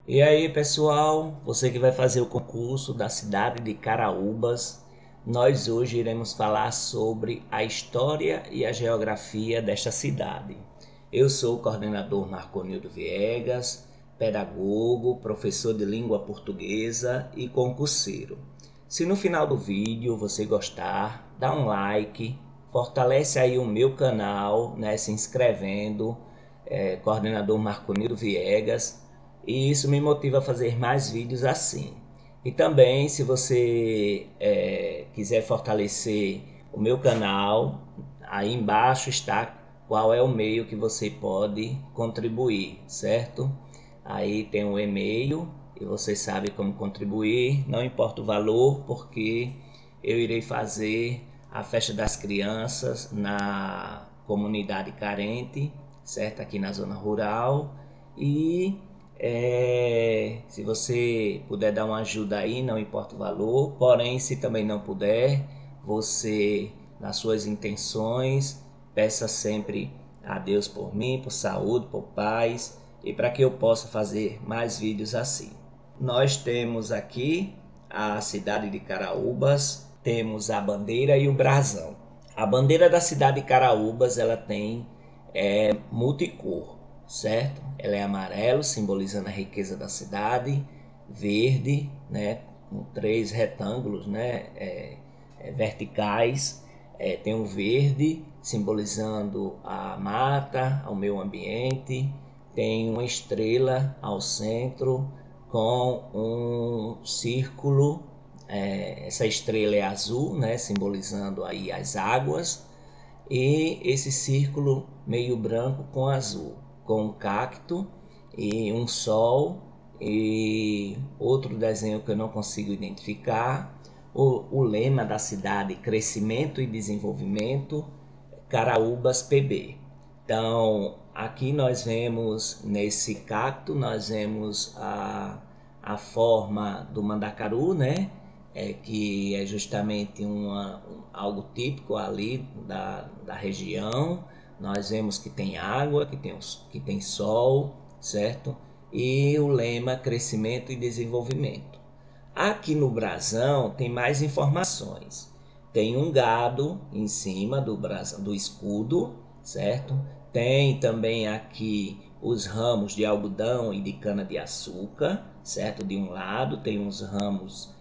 E aí, pessoal, você que vai fazer o concurso da cidade de Caraúbas, nós hoje iremos falar sobre a história e a geografia desta cidade. Eu sou o coordenador Marconildo Viegas, pedagogo, professor de língua portuguesa e concurseiro. Se no final do vídeo você gostar, dá um like, fortalece aí o meu canal, né, se inscrevendo, coordenador Marconildo Viegas, e isso me motiva a fazer mais vídeos assim. E também, se você quiser fortalecer o meu canal, aí embaixo está qual é o meio que você pode contribuir, certo? Aí tem um e-mail e você sabe como contribuir, não importa o valor, porque eu irei fazer a festa das crianças na comunidade carente, certo? Aqui na zona rural. E se você puder dar uma ajuda aí, não importa o valor. Porém, se também não puder, você, nas suas intenções, peça sempre a Deus por mim, por saúde, por paz e para que eu possa fazer mais vídeos assim. Nós temos aqui a cidade de Caraúbas, temos a bandeira e o brasão. A bandeira da cidade de Caraúbas, ela tem multicor, certo? Ela é amarelo, simbolizando a riqueza da cidade, verde, né, com três retângulos, né, verticais. Tem o verde, simbolizando a mata, o meio ambiente. Tem uma estrela ao centro com um círculo. Essa estrela é azul, né, simbolizando aí as águas, e esse círculo meio branco com azul, com um cacto e um sol e outro desenho que eu não consigo identificar. O lema da cidade: crescimento e desenvolvimento, Caraúbas PB. Então, aqui nós vemos nesse cacto, nós vemos a forma do mandacaru, né? Que é justamente algo típico ali da região. Nós vemos que tem água, que tem sol, certo? E o lema crescimento e desenvolvimento. Aqui no brasão tem mais informações. Tem um gado em cima do brasão, do escudo, certo? Tem também aqui os ramos de algodão e de cana-de-açúcar, certo? De um lado tem uns ramos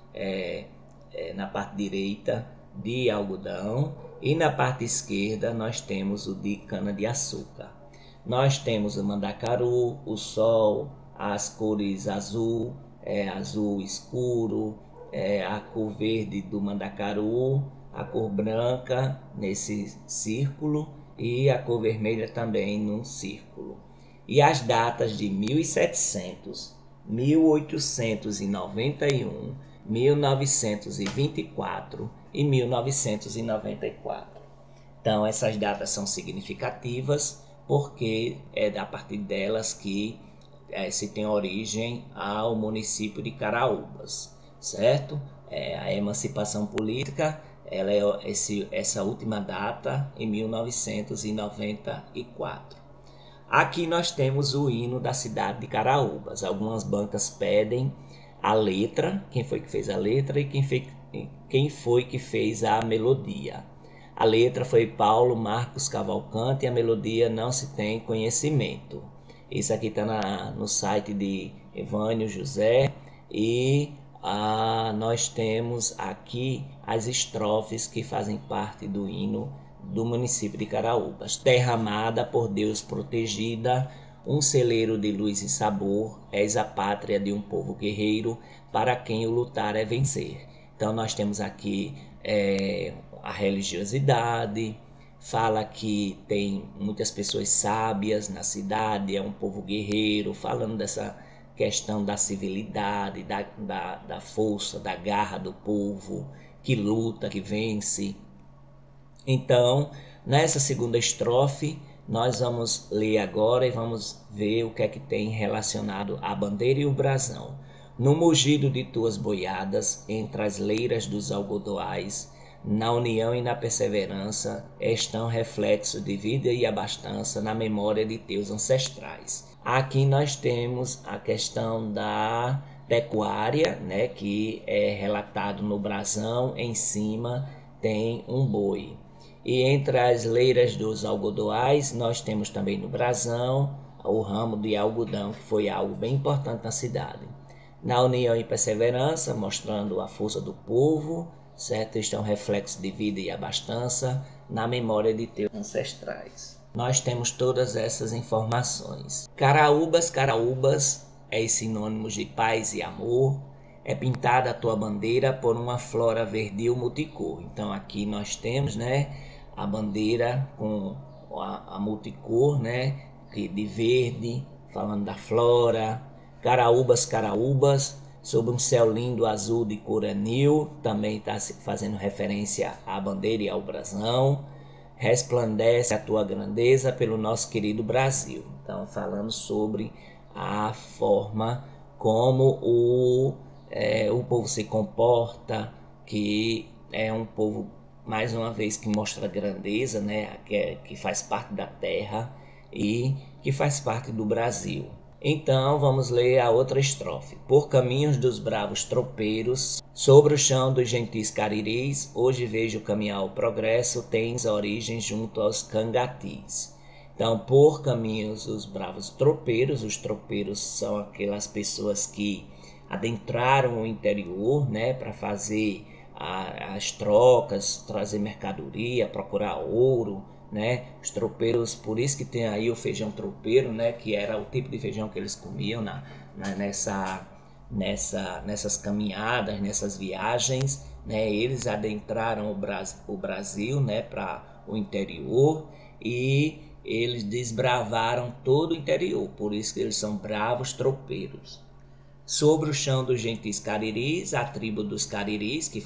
na parte direita de algodão e na parte esquerda nós temos o de cana-de-açúcar. Nós temos o mandacaru, o sol, as cores azul, azul escuro, a cor verde do mandacaru, a cor branca nesse círculo e a cor vermelha também num círculo. E as datas de 1700, 1891, 1924 e 1994. Então, essas datas são significativas porque é a partir delas que se tem origem ao município de Caraúbas, certo? A emancipação política, ela é essa última data em 1994. Aqui nós temos o hino da cidade de Caraúbas. Algumas bancas pedem a letra, quem foi que fez a letra e quem foi que fez a melodia. A letra foi Paulo Marcos Cavalcante e a melodia não se tem conhecimento. Isso aqui está no site de Evânio José e nós temos aqui as estrofes que fazem parte do hino do município de Caraúbas. Terra amada, por Deus protegida, um celeiro de luz e sabor, és a pátria de um povo guerreiro, para quem o lutar é vencer. Então nós temos aqui a religiosidade, fala que tem muitas pessoas sábias na cidade, é um povo guerreiro, falando dessa questão da civilidade, da força, da garra do povo, que luta, que vence. Então, nessa segunda estrofe, nós vamos ler agora e vamos ver o que é que tem relacionado à bandeira e o brasão. No mugido de tuas boiadas, entre as leiras dos algodoais, na união e na perseverança, estão reflexos de vida e abastança na memória de teus ancestrais. Aqui nós temos a questão da pecuária, né, que é relatado no brasão. Em cima tem um boi. E entre as leiras dos algodoais, nós temos também no brasão o ramo de algodão, que foi algo bem importante na cidade. Na união e perseverança, mostrando a força do povo, certo? Este é um reflexo de vida e abastança na memória de teus ancestrais. Nós temos todas essas informações. Caraúbas, Caraúbas é sinônimo de paz e amor. É pintada a tua bandeira por uma flora verdil multicor. Então aqui nós temos, né, a bandeira com a multicor, né, de verde, falando da flora. Caraúbas, Caraúbas, sob um céu lindo azul de cor anil, também está fazendo referência à bandeira e ao brasão. Resplandece a tua grandeza pelo nosso querido Brasil. Então, falando sobre a forma como o povo se comporta, que é um povo, mais uma vez, que mostra grandeza, né? Que faz parte da terra e que faz parte do Brasil. Então vamos ler a outra estrofe. Por caminhos dos bravos tropeiros, sobre o chão dos gentis cariris, hoje vejo caminhar o progresso, tens origens junto aos cangatis. Então, por caminhos dos bravos tropeiros, os tropeiros são aquelas pessoas que adentraram o interior, né, para fazer as trocas, trazer mercadoria, procurar ouro, né? Os tropeiros, por isso que tem aí o feijão tropeiro, né? Que era o tipo de feijão que eles comiam nessas caminhadas, nessas viagens, né? Eles adentraram o Brasil, né? Para o interior e eles desbravaram todo o interior, por isso que eles são bravos tropeiros. Sobre o chão dos gentis cariris, a tribo dos cariris que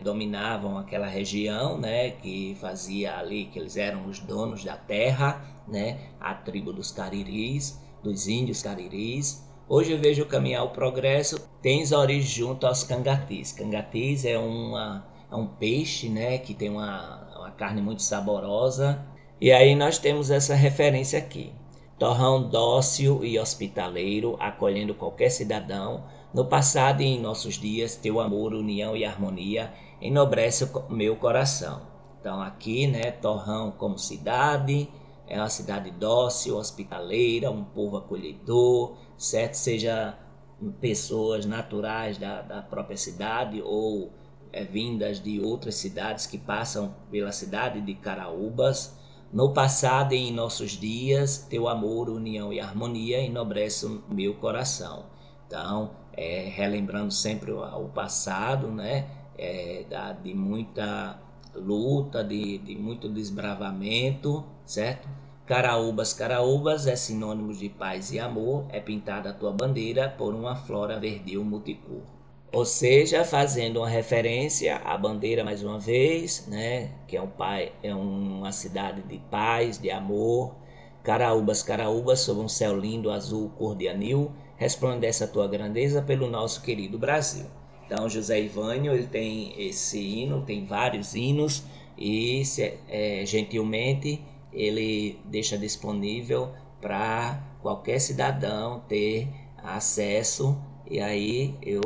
dominavam aquela região, né, que fazia ali, que eles eram os donos da terra, né, a tribo dos cariris, dos índios cariris. Hoje eu vejo caminhar o progresso, tens origem junto aos cangatis. Cangatis é um peixe, né, que tem uma carne muito saborosa. E aí nós temos essa referência aqui. Torrão dócil e hospitaleiro, acolhendo qualquer cidadão, no passado e em nossos dias, teu amor, união e harmonia enobrece o meu coração. Então aqui, né, Torrão como cidade, é uma cidade dócil, hospitaleira, um povo acolhedor, certo? Seja pessoas naturais da própria cidade ou vindas de outras cidades que passam pela cidade de Caraúbas. No passado e em nossos dias, teu amor, união e harmonia enobrece o meu coração. Então, relembrando sempre o passado, né? De muita luta, de muito desbravamento, certo? Caraúbas, Caraúbas é sinônimo de paz e amor, é pintada a tua bandeira por uma flora verdil multicor. Ou seja, fazendo uma referência à bandeira mais uma vez, né? Que é uma cidade de paz, de amor. Caraúbas, Caraúbas, sob um céu lindo, azul, cor de anil, resplandece a tua grandeza pelo nosso querido Brasil. Então, José Ivânio, ele tem esse hino, tem vários hinos e gentilmente ele deixa disponível para qualquer cidadão ter acesso. E aí eu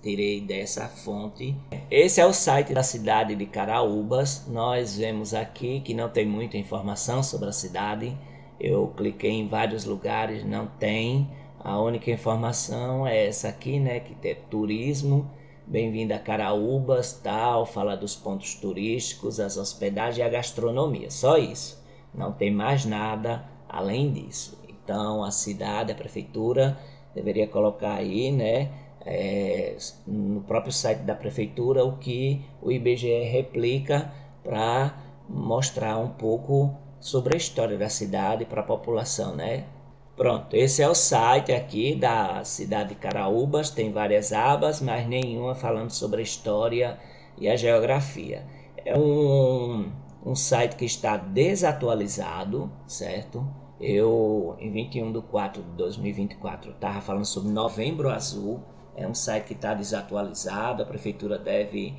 tirei dessa fonte. Esse é o site da cidade de Caraúbas. Nós vemos aqui que não tem muita informação sobre a cidade. Eu cliquei em vários lugares, não tem. A única informação é essa aqui, né, que tem turismo. Bem-vindo a Caraúbas, tal, fala dos pontos turísticos, as hospedagens e a gastronomia. Só isso. Não tem mais nada além disso. Então a cidade, a prefeitura deveria colocar aí, né, no próprio site da prefeitura o que o IBGE replica para mostrar um pouco sobre a história da cidade para a população, né? Pronto, esse é o site aqui da cidade de Caraúbas, tem várias abas, mas nenhuma falando sobre a história e a geografia. É um site que está desatualizado, certo? Eu, em 21/4/2024, estava falando sobre Novembro Azul. É um site que está desatualizado, a prefeitura deve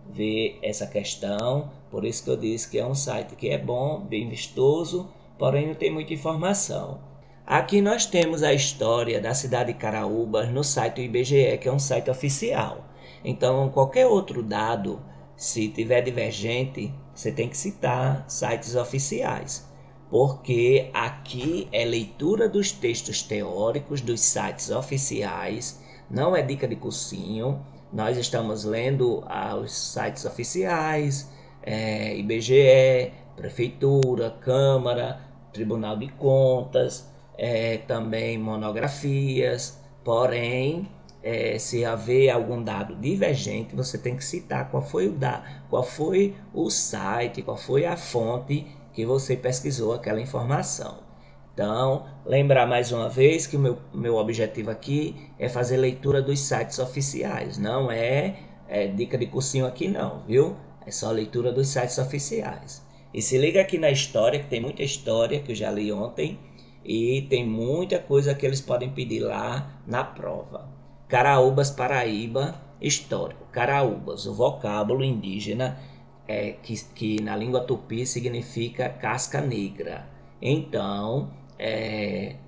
ver essa questão. Por isso que eu disse que é um site que é bom, bem vistoso, porém não tem muita informação. Aqui nós temos a história da cidade de Caraúbas no site do IBGE, que é um site oficial. Então, qualquer outro dado, se tiver divergente, você tem que citar sites oficiais, porque aqui é leitura dos textos teóricos dos sites oficiais, não é dica de cursinho. Nós estamos lendo os sites oficiais, IBGE, Prefeitura, Câmara, Tribunal de Contas, também monografias, porém, se haver algum dado divergente, você tem que citar qual foi o site, qual foi a fonte que você pesquisou aquela informação. Então, lembrar mais uma vez que o meu objetivo aqui é fazer leitura dos sites oficiais, não é dica de cursinho aqui não, viu? É só leitura dos sites oficiais. E se liga aqui na história, que tem muita história que eu já li ontem, e tem muita coisa que eles podem pedir lá na prova. Caraúbas, Paraíba, histórico. Caraúbas, o vocábulo indígena que na língua tupi significa casca negra. Então,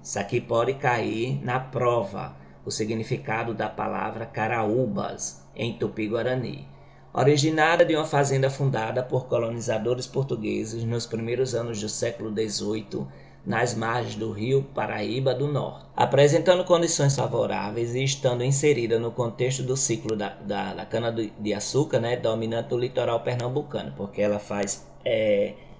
isso aqui pode cair na prova, o significado da palavra caraúbas em tupi-guarani. Originada de uma fazenda fundada por colonizadores portugueses nos primeiros anos do século XVIII, nas margens do rio Paraíba do Norte, apresentando condições favoráveis e estando inserida no contexto do ciclo da cana-de-açúcar, né, dominante do litoral pernambucano, porque ela faz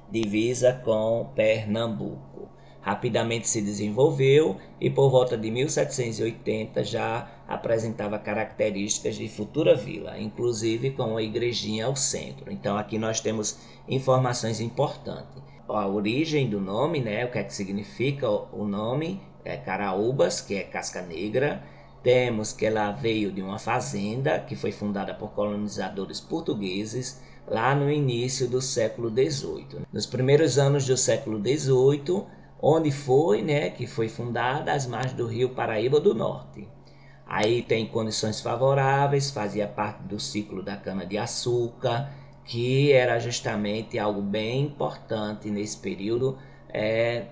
divisa com Pernambuco. Rapidamente se desenvolveu e por volta de 1780 já apresentava características de futura vila, inclusive com uma igrejinha ao centro. Então aqui nós temos informações importantes. A origem do nome, né, o que é que significa o nome, Caraúbas, que é casca negra. Temos que ela veio de uma fazenda que foi fundada por colonizadores portugueses lá no início do século XVIII. Nos primeiros anos do século XVIII, onde foi, né, que foi fundada às margens do rio Paraíba do Norte. Aí tem condições favoráveis, fazia parte do ciclo da cana-de-açúcar, que era justamente algo bem importante nesse período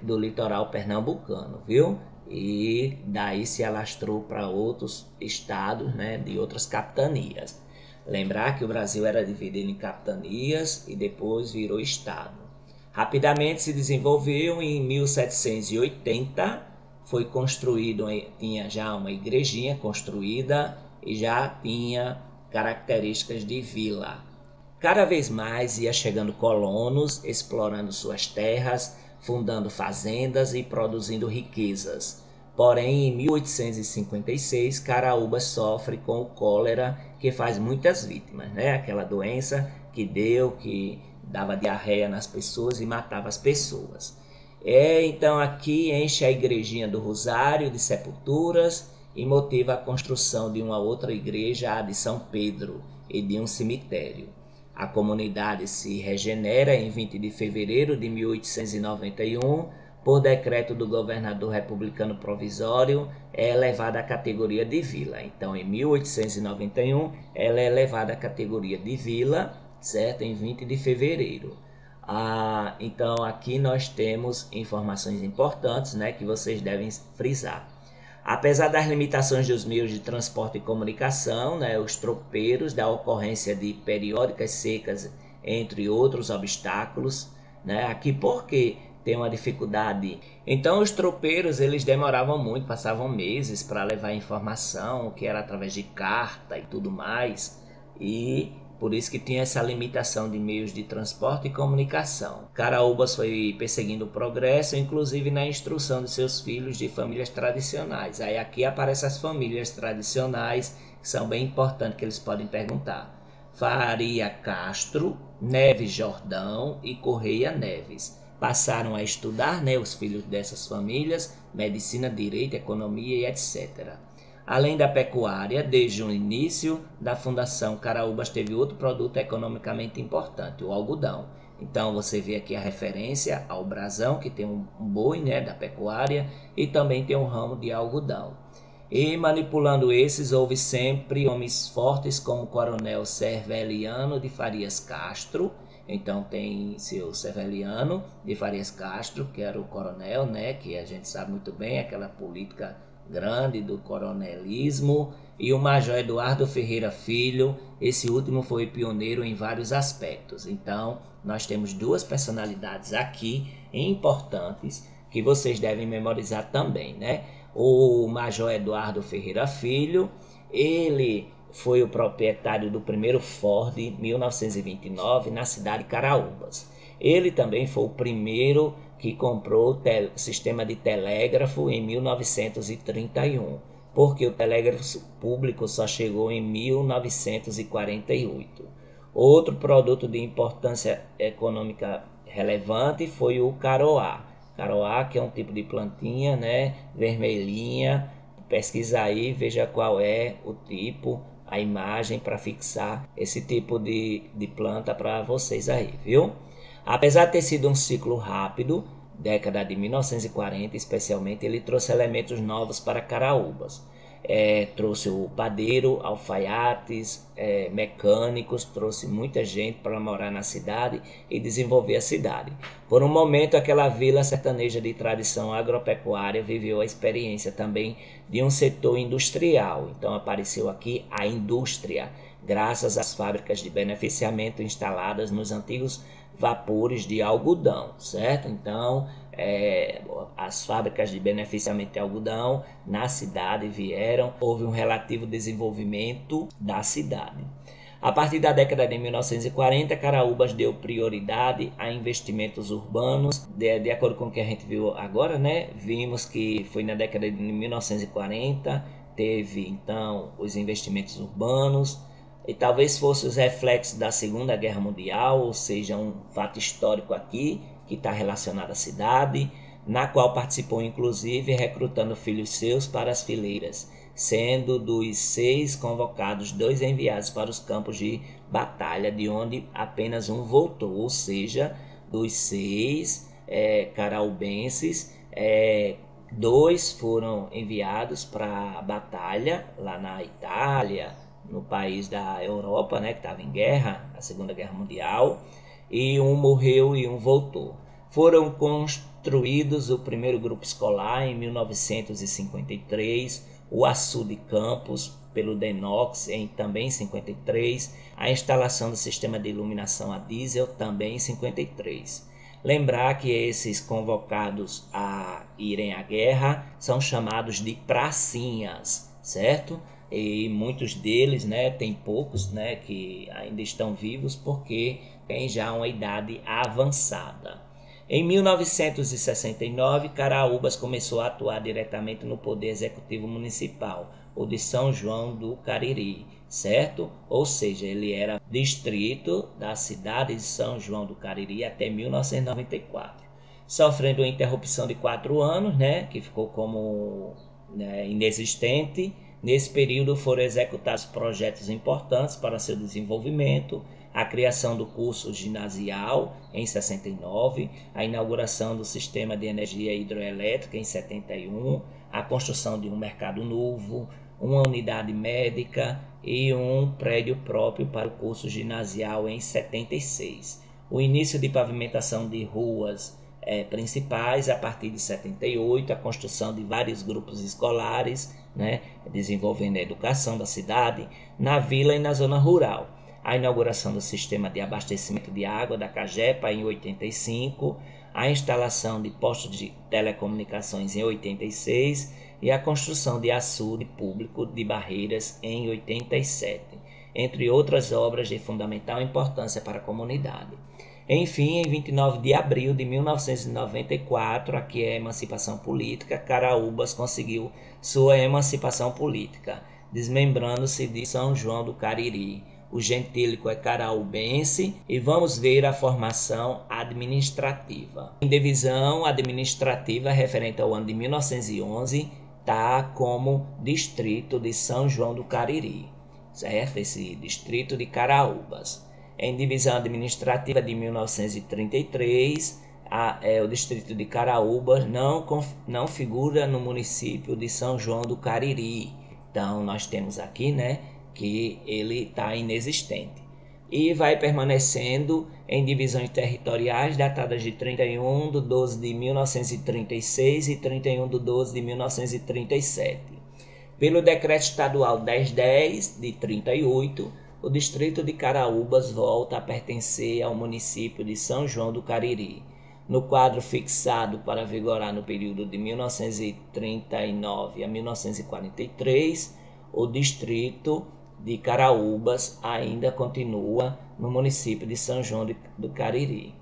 do litoral pernambucano, viu? E daí se alastrou para outros estados, né, de outras capitanias. Lembrar que o Brasil era dividido em capitanias e depois virou estado. Rapidamente se desenvolveu. Em 1780 foi construído, tinha já uma igrejinha construída e já tinha características de vila. Cada vez mais ia chegando colonos, explorando suas terras, fundando fazendas e produzindo riquezas. Porém, em 1856, Caraúbas sofre com o cólera, que faz muitas vítimas, né? Aquela doença que dava diarreia nas pessoas e matava as pessoas. Então aqui enche a igrejinha do Rosário de Sepulturas e motiva a construção de uma outra igreja, a de São Pedro, e de um cemitério. A comunidade se regenera em 20 de fevereiro de 1891, por decreto do governador republicano provisório, é elevada à categoria de vila. Então, em 1891, ela é elevada à categoria de vila, certo? Em 20 de fevereiro. Então, aqui nós temos informações importantes, né, que vocês devem frisar. Apesar das limitações dos meios de transporte e comunicação, né, os tropeiros, da ocorrência de periódicas secas, entre outros obstáculos, né, aqui porque tem uma dificuldade. Então os tropeiros eles demoravam muito, passavam meses para levar informação, que era através de carta e tudo mais, e por isso que tinha essa limitação de meios de transporte e comunicação. Caraúbas foi perseguindo o progresso, inclusive na instrução de seus filhos de famílias tradicionais. Aí aqui aparecem as famílias tradicionais, que são bem importantes, que eles podem perguntar. Faria Castro, Neves Jordão e Correia Neves. Passaram a estudar, né, os filhos dessas famílias, medicina, direito, economia e etc. Além da pecuária, desde o início da fundação, Caraúbas teve outro produto economicamente importante, o algodão. Então você vê aqui a referência ao brasão, que tem um boi, né, da pecuária, e também tem um ramo de algodão. E manipulando esses, houve sempre homens fortes como o coronel Serveliano de Farias Castro, Então tem seu Severiano de Farias Castro, que era o coronel, né, que a gente sabe muito bem, aquela política grande do coronelismo, e o Major Eduardo Ferreira Filho. Esse último foi pioneiro em vários aspectos. Então nós temos duas personalidades aqui importantes que vocês devem memorizar também, né? O Major Eduardo Ferreira Filho, ele foi o proprietário do primeiro Ford em 1929 na cidade de Caraúbas. Ele também foi o primeiro que comprou o sistema de telégrafo em 1931, porque o telégrafo público só chegou em 1948. Outro produto de importância econômica relevante foi o caroá. Caroá, que é um tipo de plantinha, né, vermelhinha. Pesquisa aí, veja qual é o tipo, a imagem para fixar esse tipo de planta para vocês aí, viu? Apesar de ter sido um ciclo rápido, década de 1940 especialmente, ele trouxe elementos novos para Caraúbas. Trouxe o padeiro, alfaiates, mecânicos, trouxe muita gente para morar na cidade e desenvolver a cidade. Por um momento, aquela vila sertaneja de tradição agropecuária viveu a experiência também de um setor industrial. Então apareceu aqui a indústria, graças às fábricas de beneficiamento instaladas nos antigos vapores de algodão, certo? Então, as fábricas de beneficiamento de algodão na cidade vieram, houve um relativo desenvolvimento da cidade. A partir da década de 1940, Caraúbas deu prioridade a investimentos urbanos. De acordo com o que a gente viu agora, né? Vimos que foi na década de 1940, teve então os investimentos urbanos, e talvez fosse os reflexos da Segunda Guerra Mundial, ou seja, um fato histórico aqui que está relacionado à cidade, na qual participou inclusive recrutando filhos seus para as fileiras, sendo dos 6 convocados 2 enviados para os campos de batalha, de onde apenas um voltou, ou seja, dos 6 caraubenses, 2 foram enviados para a batalha lá na Itália, no país da Europa, né, que estava em guerra, a Segunda Guerra Mundial, e um morreu e um voltou. Foram construídos o primeiro grupo escolar em 1953, o Açu de Campos, pelo Denox, em também 53, a instalação do sistema de iluminação a diesel, também em 53. Lembrar que esses convocados a irem à guerra são chamados de pracinhas, certo? E muitos deles, né, tem poucos, né, que ainda estão vivos porque tem já uma idade avançada. Em 1969, Caraúbas começou a atuar diretamente no Poder Executivo Municipal, o de São João do Cariri, certo? Ou seja, ele era distrito da cidade de São João do Cariri até 1994. Sofrendo uma interrupção de 4 anos, né, que ficou como inexistente. Nesse período foram executados projetos importantes para seu desenvolvimento, a criação do curso ginasial em 69, a inauguração do sistema de energia hidroelétrica em 71, a construção de um mercado novo, uma unidade médica e um prédio próprio para o curso ginasial em 76. O início de pavimentação de ruas principais a partir de 78, a construção de vários grupos escolares, né, desenvolvendo a educação da cidade, na vila e na zona rural. A inauguração do sistema de abastecimento de água da Cagepa em 85, a instalação de postos de telecomunicações em 86 e a construção de açude público de Barreiras em 87, entre outras obras de fundamental importância para a comunidade. Enfim, em 29 de abril de 1994, aqui é a emancipação política, Caraúbas conseguiu sua emancipação política, desmembrando-se de São João do Cariri. O gentílico é caraúbense e vamos ver a formação administrativa. Em divisão administrativa referente ao ano de 1911, está como distrito de São João do Cariri, certo? Esse distrito de Caraúbas. Em divisão administrativa de 1933, o distrito de Caraúbas não figura no município de São João do Cariri. Então nós temos aqui, né, que ele está inexistente. e vai permanecendo em divisões territoriais datadas de 31 de 12 de 1936 e 31 de 12 de 1937. Pelo Decreto Estadual 1010 de 38, o distrito de Caraúbas volta a pertencer ao município de São João do Cariri. No quadro fixado para vigorar no período de 1939 a 1943, o distrito de Caraúbas ainda continua no município de São João do Cariri.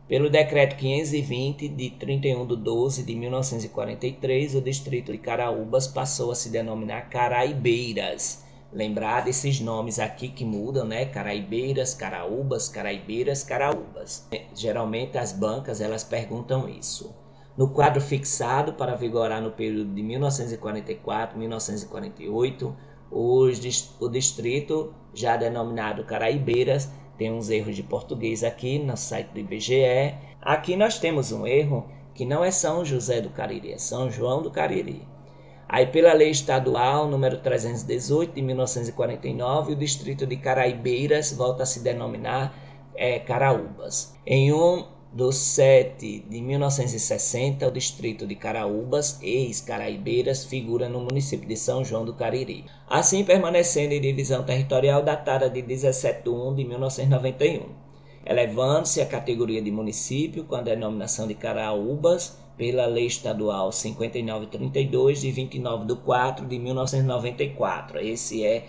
Pelo Decreto 520, de 31 de 12 de 1943, o distrito de Caraúbas passou a se denominar Caraibeiras. Lembrar desses nomes aqui que mudam, né? Caraibeiras, Caraúbas, Caraibeiras, Caraúbas. Geralmente as bancas elas perguntam isso. No quadro fixado para vigorar no período de 1944 a 1948, o distrito, já denominado Caraibeiras, tem uns erros de português aqui no site do IBGE. Aqui nós temos um erro que não é São José do Cariri, é São João do Cariri. Aí pela lei estadual número 318 de 1949, o distrito de Caraibeiras volta a se denominar Caraúbas. Em 1/7 de 1960, o distrito de Caraúbas, ex-Caraibeiras, figura no município de São João do Cariri, assim permanecendo em divisão territorial datada de 17/1 de 1991, elevando-se à categoria de município com a denominação de Caraúbas pela Lei Estadual 5932 de 29/4 de 1994. Esse é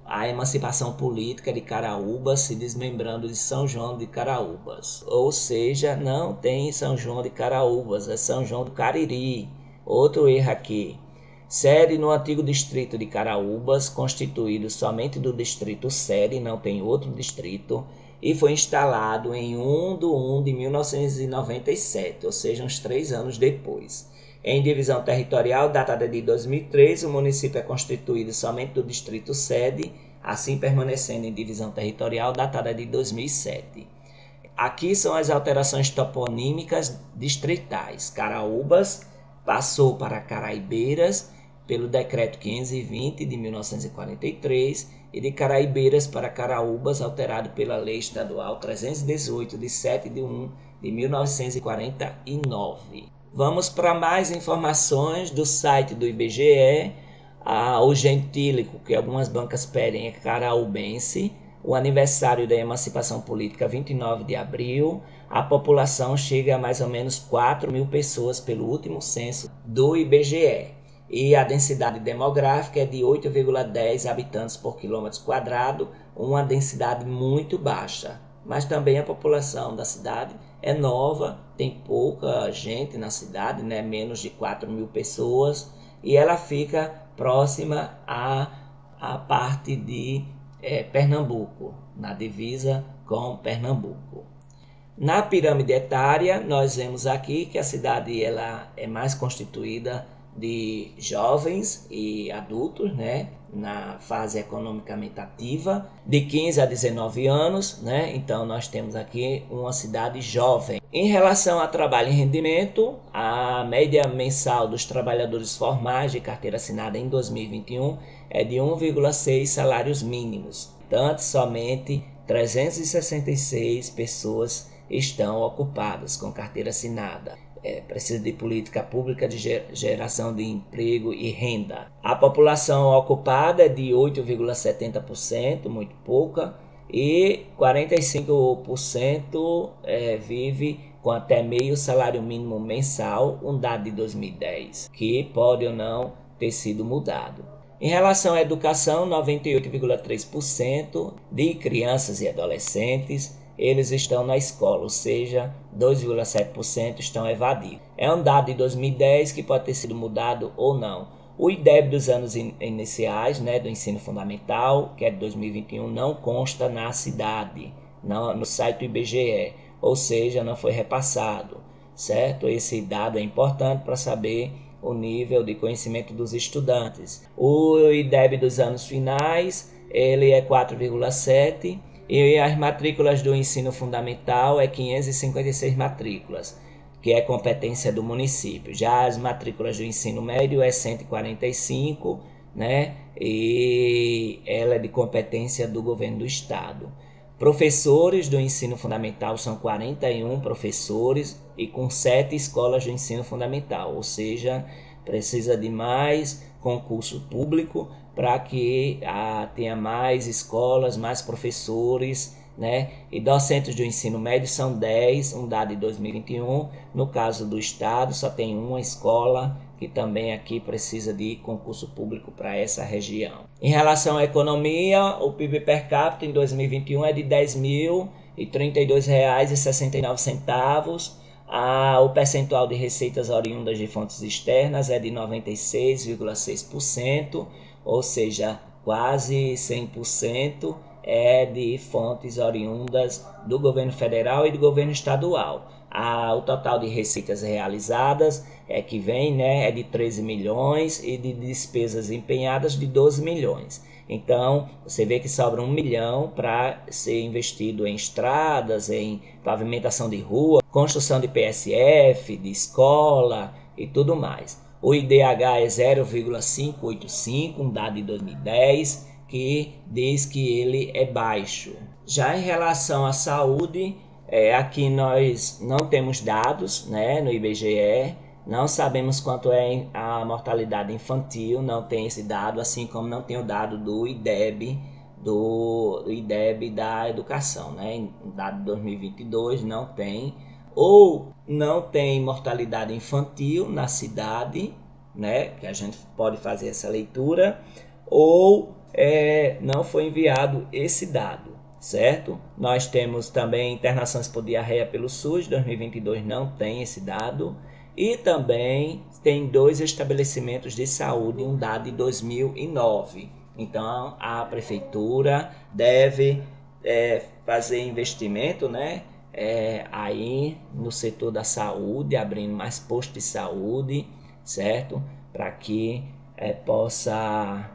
a emancipação política de Caraúbas se desmembrando de São João de Caraúbas. Ou seja, não tem São João de Caraúbas, é São João do Cariri. Outro erro aqui. Sede no antigo distrito de Caraúbas, constituído somente do distrito sede, não tem outro distrito, e foi instalado em 1/1 de 1997, ou seja, uns 3 anos depois. Em divisão territorial datada de 2003, o município é constituído somente do distrito sede, assim permanecendo em divisão territorial datada de 2007. Aqui são as alterações toponímicas distritais. Caraúbas passou para Caraibeiras pelo Decreto 520 de 1943 e de Caraibeiras para Caraúbas, alterado pela Lei Estadual 318 de 7/1 de 1949. Vamos para mais informações do site do IBGE. O gentílico que algumas bancas pedem é caraúbense. O aniversário da emancipação política, 29 de abril. A população chega a mais ou menos 4.000 pessoas pelo último censo do IBGE. E a densidade demográfica é de 8,10 habitantes por quilômetro quadrado, uma densidade muito baixa. Mas também a população da cidade é nova, tem pouca gente na cidade, né? Menos de 4.000 pessoas, e ela fica próxima à parte de Pernambuco, na divisa com Pernambuco. Na pirâmide etária, nós vemos aqui que a cidade ela é mais constituída de jovens e adultos, né, na fase economicamente ativa, de 15 a 19 anos, né? Então nós temos aqui uma cidade jovem. Em relação a trabalho e rendimento, a média mensal dos trabalhadores formais de carteira assinada em 2021 é de 1,6 salários mínimos. Portanto, somente 366 pessoas estão ocupadas com carteira assinada. Precisa de política pública de geração de emprego e renda. A população ocupada é de 8,70%, muito pouca, e 45% vive com até meio salário mínimo mensal, um dado de 2010, que pode ou não ter sido mudado. Em relação à educação, 98,3% de crianças e adolescentes eles estão na escola, ou seja, 2,7% estão evadidos. É um dado de 2010 que pode ter sido mudado ou não. O IDEB dos anos iniciais, né, do ensino fundamental, que é de 2021, não consta na cidade, no site do IBGE, ou seja, não foi repassado, certo? Esse dado é importante para saber o nível de conhecimento dos estudantes. O IDEB dos anos finais, ele é 4,7%. E as matrículas do ensino fundamental é 556 matrículas, que é competência do município. Já as matrículas do ensino médio é 145, né? E ela é de competência do governo do estado. Professores do ensino fundamental são 41 professores e com 7 escolas do ensino fundamental, ou seja, precisa de mais concurso público para que tenha mais escolas, mais professores, né? E docentes do ensino médio são 10, um dado de 2021. No caso do estado, só tem uma escola que também aqui precisa de concurso público para essa região. Em relação à economia, o PIB per capita em 2021 é de R$ 10.032,69. O percentual de receitas oriundas de fontes externas é de 96,6%, ou seja, quase 100% é de fontes oriundas do governo federal e do governo estadual. O total de receitas realizadas que vem, né, é de 13 milhões e de despesas empenhadas de 12 milhões. Então, você vê que sobra 1 milhão para ser investido em estradas, em pavimentação de rua, construção de PSF, de escola e tudo mais. O IDH é 0,585, um dado de 2010, que diz que ele é baixo. Já em relação à saúde, aqui nós não temos dados, né, no IBGE, não sabemos quanto é a mortalidade infantil, não tem esse dado, assim como não tem o dado do IDEB da educação, né? Dado de 2022 não tem, ou não tem mortalidade infantil na cidade, né? Que a gente pode fazer essa leitura, ou não foi enviado esse dado, certo? Nós temos também internações por diarreia pelo SUS, 2022 não tem esse dado, e também tem 2 estabelecimentos de saúde, um dado de 2009. Então a prefeitura deve fazer investimento, né, aí no setor da saúde, abrindo mais postos de saúde, certo? Para que possa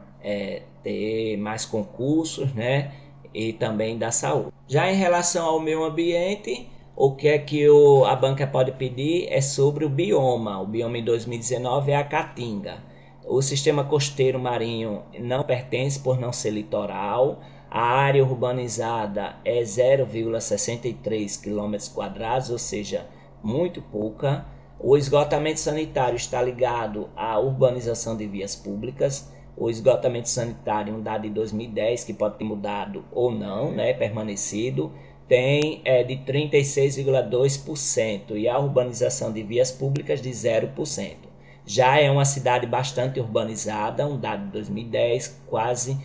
ter mais concursos, né? E também da saúde. Já em relação ao meio ambiente, o que é que a banca pode pedir é sobre o bioma. O bioma em 2019 é a Caatinga. O sistema costeiro marinho não pertence por não ser litoral. A área urbanizada é 0,63 km², ou seja, muito pouca. O esgotamento sanitário está ligado à urbanização de vias públicas. O esgotamento sanitário, um dado de 2010, que pode ter mudado ou não, né, permanecido, tem de 36,2% e a urbanização de vias públicas de 0%. Já é uma cidade bastante urbanizada, um dado de 2010, quase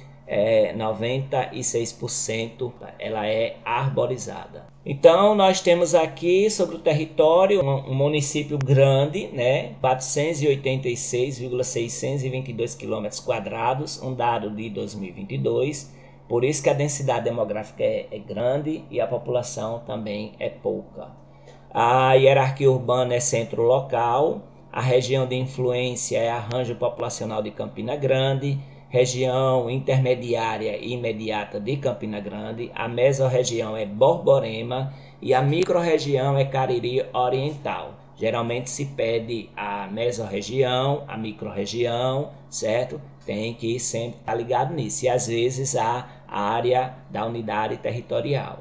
96% ela é arborizada. Então nós temos aqui sobre o território um município grande, né, 486,622 km², um dado de 2022. Por isso que a densidade demográfica é grande e a população também é pouca. A hierarquia urbana é centro local, a região de influência é arranjo populacional de Campina Grande, região intermediária e imediata de Campina Grande, a mesorregião é Borborema e a microrregião é Cariri Oriental. Geralmente se pede a mesorregião, a microrregião, certo? Tem que sempre estar ligado nisso. E às vezes a área da unidade territorial.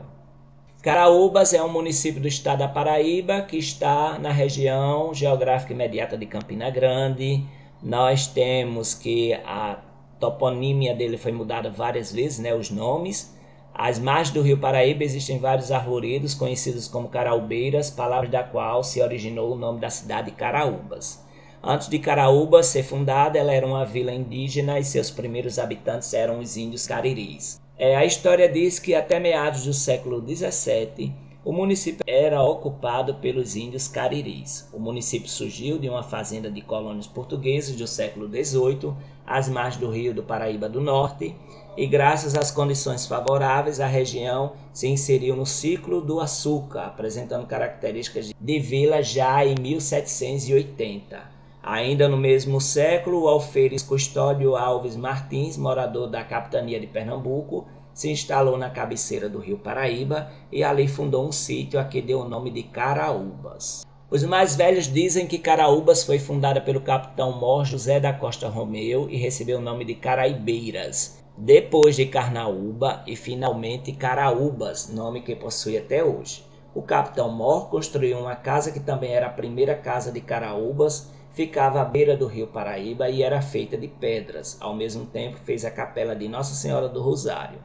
Caraúbas é um município do estado da Paraíba que está na região geográfica imediata de Campina Grande. Nós temos que a toponímia dele foi mudada várias vezes, né, os nomes. Às margens do rio Paraíba existem vários arvoredos conhecidos como caraúbeiras, palavras da qual se originou o nome da cidade Caraúbas. Antes de Caraúbas ser fundada, ela era uma vila indígena e seus primeiros habitantes eram os índios cariris. A história diz que até meados do século XVII, o município era ocupado pelos índios cariris. O município surgiu de uma fazenda de colônios portugueses do século XVIII, às margens do rio do Paraíba do Norte, e graças às condições favoráveis, a região se inseriu no ciclo do açúcar, apresentando características de vila já em 1780. Ainda no mesmo século, o alferes Custódio Alves Martins, morador da capitania de Pernambuco, se instalou na cabeceira do rio Paraíba e ali fundou um sítio a que deu o nome de Caraúbas. Os mais velhos dizem que Caraúbas foi fundada pelo capitão Mor José da Costa Romeu e recebeu o nome de Caraibeiras, depois de Carnaúba e finalmente Caraúbas, nome que possui até hoje. O capitão Mor construiu uma casa que também era a primeira casa de Caraúbas, ficava à beira do rio Paraíba e era feita de pedras. Ao mesmo tempo fez a capela de Nossa Senhora do Rosário.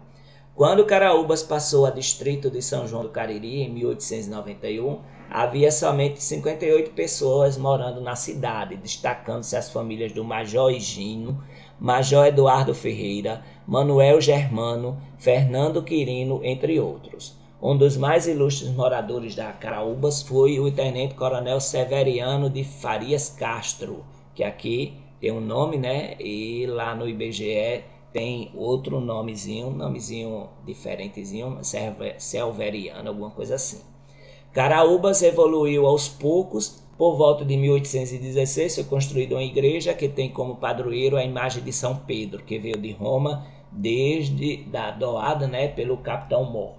Quando Caraúbas passou a distrito de São João do Cariri, em 1891, havia somente 58 pessoas morando na cidade, destacando-se as famílias do Major Higino, Major Eduardo Ferreira, Manuel Germano, Fernando Quirino, entre outros. Um dos mais ilustres moradores da Caraúbas foi o tenente-coronel Severiano de Farias Castro, que aqui tem um nome, né? E lá no IBGE tem outro nomezinho diferentezinho, Severiano, alguma coisa assim. Caraúbas evoluiu aos poucos. Por volta de 1816 foi construída uma igreja que tem como padroeiro a imagem de São Pedro, que veio de Roma doada, né, pelo capitão Mor.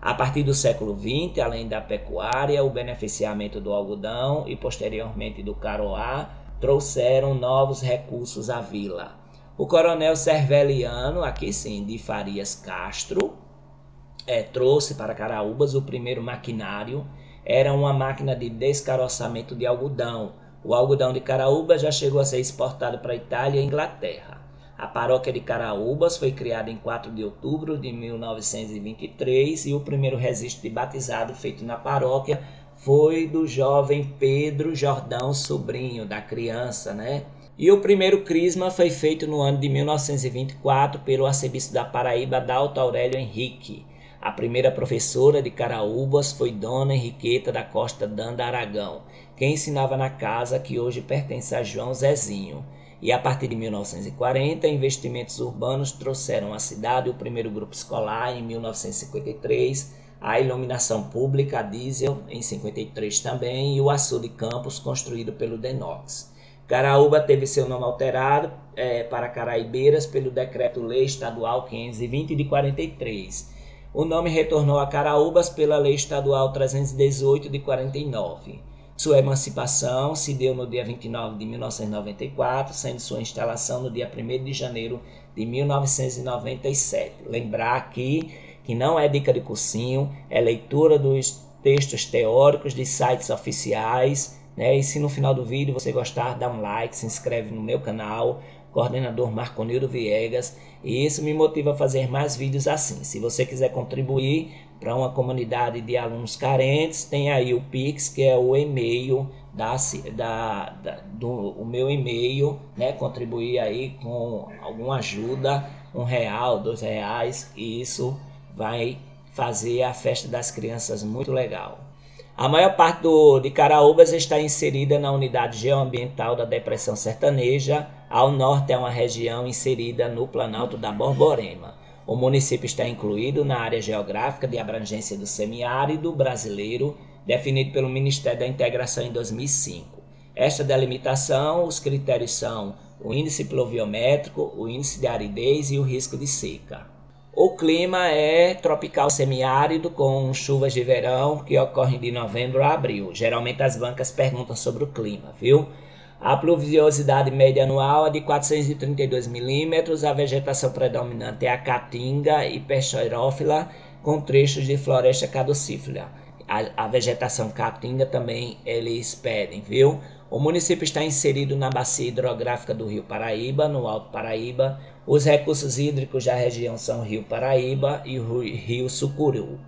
A partir do século XX, além da pecuária, o beneficiamento do algodão e posteriormente do caroá trouxeram novos recursos à vila. O coronel Serveliano, aqui sim, de Farias Castro, trouxe para Caraúbas o primeiro maquinário. Era uma máquina de descaroçamento de algodão. O algodão de Caraúbas já chegou a ser exportado para a Itália e Inglaterra. A paróquia de Caraúbas foi criada em 4 de outubro de 1923 e o primeiro registro de batizado feito na paróquia foi do jovem Pedro Jordão Sobrinho, da criança, né? E o primeiro crisma foi feito no ano de 1924 pelo arcebispo da Paraíba, Adalto Aurélio Henrique. A primeira professora de Caraúbas foi Dona Henriqueta da Costa Danda Aragão, que ensinava na casa que hoje pertence a João Zezinho. E a partir de 1940, investimentos urbanos trouxeram à cidade o primeiro grupo escolar em 1953, a iluminação pública a diesel em 53 também e o açude campus construído pelo Denox. Caraúba teve seu nome alterado para Caraibeiras pelo Decreto-Lei Estadual 520 de 43. O nome retornou a Caraúbas pela Lei Estadual 318 de 49. Sua emancipação se deu no dia 29 de 1994, sendo sua instalação no dia 1º de janeiro de 1997. Lembrar aqui que não é dica de cursinho, é leitura dos textos teóricos de sites oficiais, né? E se no final do vídeo você gostar, dá um like, se inscreve no meu canal, coordenador Marconildo Viegas, e isso me motiva a fazer mais vídeos assim. Se você quiser contribuir para uma comunidade de alunos carentes, tem aí o Pix, que é o e-mail o meu e-mail, né? Contribuir aí com alguma ajuda, R$1, R$2, e isso vai fazer a festa das crianças muito legal. A maior parte de Caraúbas está inserida na unidade geoambiental da Depressão Sertaneja. Ao norte é uma região inserida no Planalto da Borborema. O município está incluído na área geográfica de abrangência do semiárido brasileiro, definido pelo Ministério da Integração em 2005. Esta delimitação, os critérios são o índice pluviométrico, o índice de aridez e o risco de seca. O clima é tropical semiárido, com chuvas de verão que ocorrem de novembro a abril. Geralmente as bancas perguntam sobre o clima, viu? A pluviosidade média anual é de 432 milímetros. A vegetação predominante é a caatinga e peixerófila, com trechos de floresta caducífera. A vegetação caatinga também eles pedem, viu? O município está inserido na bacia hidrográfica do Rio Paraíba, no Alto Paraíba. Os recursos hídricos da região são o Rio Paraíba e o Rio Sucuru.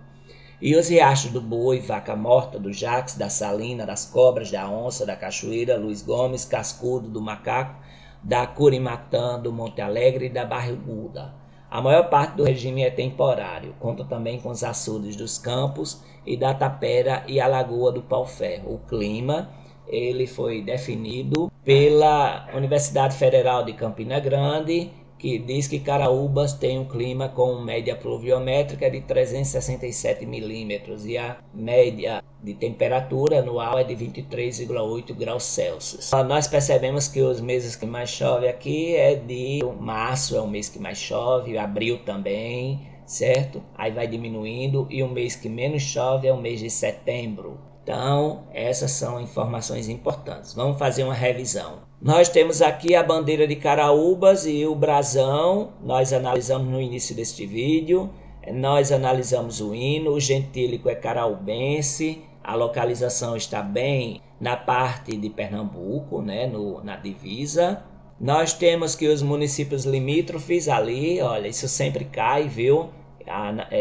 E os riachos do Boi, Vaca Morta, do Jaques, da Salina, das Cobras, da Onça, da Cachoeira, Luiz Gomes, Cascudo, do Macaco, da Curimatã, do Monte Alegre e da Barriguda. A maior parte do regime é temporário, conta também com os açudes dos Campos e da Tapera e a Lagoa do Pau-Ferro. O clima ele foi definido pela Universidade Federal de Campina Grande, que diz que Caraúbas tem um clima com média pluviométrica de 367 milímetros e a média de temperatura anual é de 23,8 graus Celsius. Nós percebemos que os meses que mais chove aqui é de março, é o mês que mais chove, abril também, certo? Aí vai diminuindo e o mês que menos chove é o mês de setembro. Então, essas são informações importantes. Vamos fazer uma revisão. Nós temos aqui a bandeira de Caraúbas e o brasão. Nós analisamos no início deste vídeo. Nós analisamos o hino. O gentílico é caraúbense. A localização está bem na parte de Pernambuco, né, na divisa. Nós temos que os municípios limítrofes ali, olha, isso sempre cai, viu?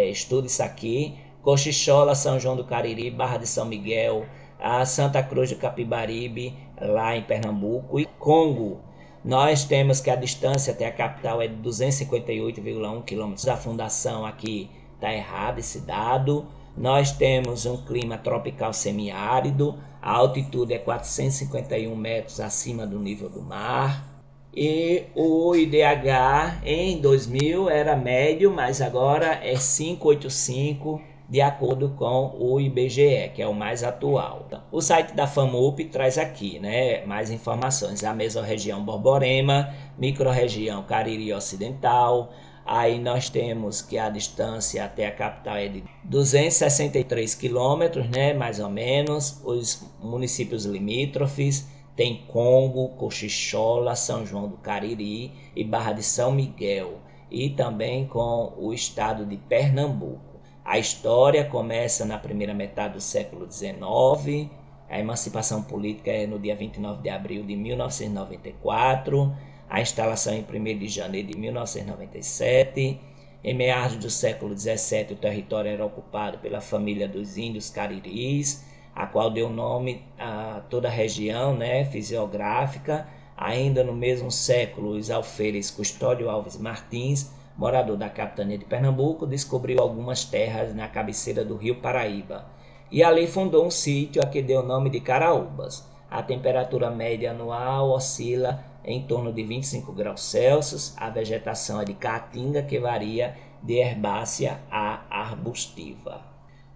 Estuda isso aqui. Cochichola, São João do Cariri, Barra de São Miguel, a Santa Cruz do Capibaribe, lá em Pernambuco, e Congo. Nós temos que a distância até a capital é de 258,1 km. A fundação aqui está errada, esse dado. Nós temos um clima tropical semiárido, a altitude é 451 metros acima do nível do mar. E o IDH em 2000 era médio, mas agora é 585, de acordo com o IBGE, que é o mais atual. O site da FAMUP traz aqui, né, mais informações. A mesorregião Borborema, microrregião Cariri Ocidental. Aí nós temos que a distância até a capital é de 263 quilômetros, né, mais ou menos. Os municípios limítrofes tem Congo, Cochichola, São João do Cariri e Barra de São Miguel. E também com o estado de Pernambuco. A história começa na primeira metade do século XIX, a emancipação política é no dia 29 de abril de 1994, a instalação em 1º de janeiro de 1997. Em meados do século XVII, o território era ocupado pela família dos índios cariris, a qual deu nome a toda a região, né, fisiográfica. Ainda no mesmo século, os alferes Custódio Alves Martins, morador da capitania de Pernambuco, descobriu algumas terras na cabeceira do rio Paraíba e ali fundou um sítio a que deu o nome de Caraúbas. A temperatura média anual oscila em torno de 25 graus Celsius, a vegetação é de caatinga que varia de herbácea a arbustiva.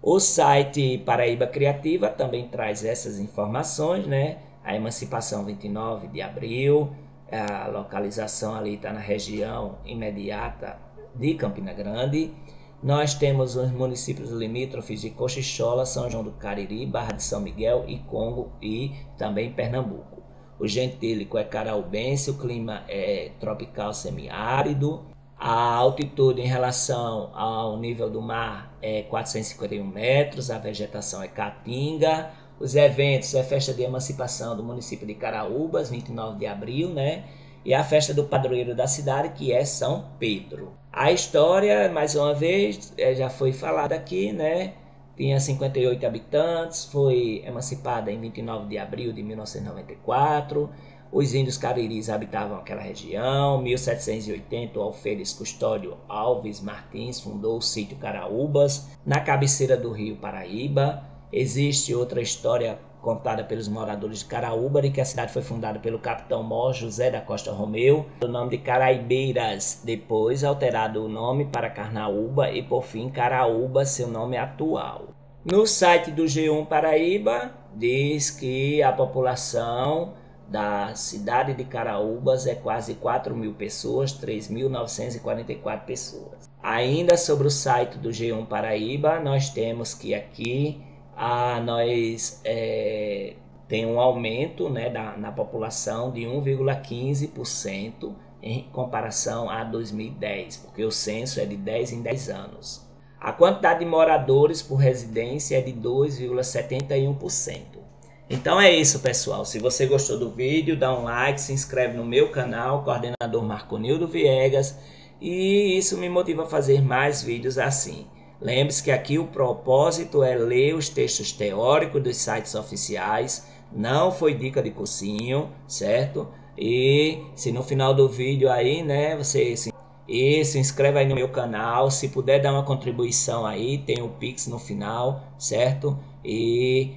O site Paraíba Criativa também traz essas informações, né? A emancipação 29 de abril, a localização ali está na região imediata de Campina Grande. Nós temos os municípios limítrofes de Cochichola, São João do Cariri, Barra de São Miguel e Congo e também Pernambuco. O gentílico é caraúbense, o clima é tropical semiárido. A altitude em relação ao nível do mar é 451 metros, a vegetação é caatinga. Os eventos é a festa de emancipação do município de Caraúbas, 29 de abril, né? E a festa do padroeiro da cidade, que é São Pedro. A história, mais uma vez, já foi falada aqui, né? Tinha 58 habitantes, foi emancipada em 29 de abril de 1994. Os índios cariris habitavam aquela região. Em 1780, o alferes Custódio Alves Martins fundou o sítio Caraúbas, na cabeceira do rio Paraíba. Existe outra história contada pelos moradores de Caraúba, de que a cidade foi fundada pelo capitão Mor José da Costa Romeu, o nome de Caraibeiras, depois alterado o nome para Carnaúba e por fim Caraúba, seu nome atual. No site do G1 Paraíba diz que a população da cidade de Caraúbas é quase 4.000 pessoas, 3.944 pessoas. Ainda sobre o site do G1 Paraíba, nós temos que aqui tem um aumento, né, na população de 1,15% em comparação a 2010, porque o censo é de 10 em 10 anos. A quantidade de moradores por residência é de 2,71%. Então é isso, pessoal. Se você gostou do vídeo, dá um like, se inscreve no meu canal, coordenador Marconildo Viegas, e isso me motiva a fazer mais vídeos assim. Lembre-se que aqui o propósito é ler os textos teóricos dos sites oficiais, não foi dica de cursinho, certo? E se no final do vídeo aí, né, você se inscreve aí no meu canal, se puder dar uma contribuição aí, tem o Pix no final, certo? E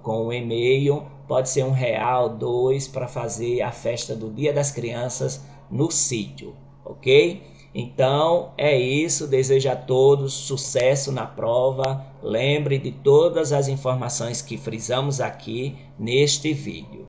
com o e-mail, pode ser R$1, 2 para fazer a festa do Dia das Crianças no sítio, ok? Então é isso, desejo a todos sucesso na prova. Lembre de todas as informações que frisamos aqui neste vídeo.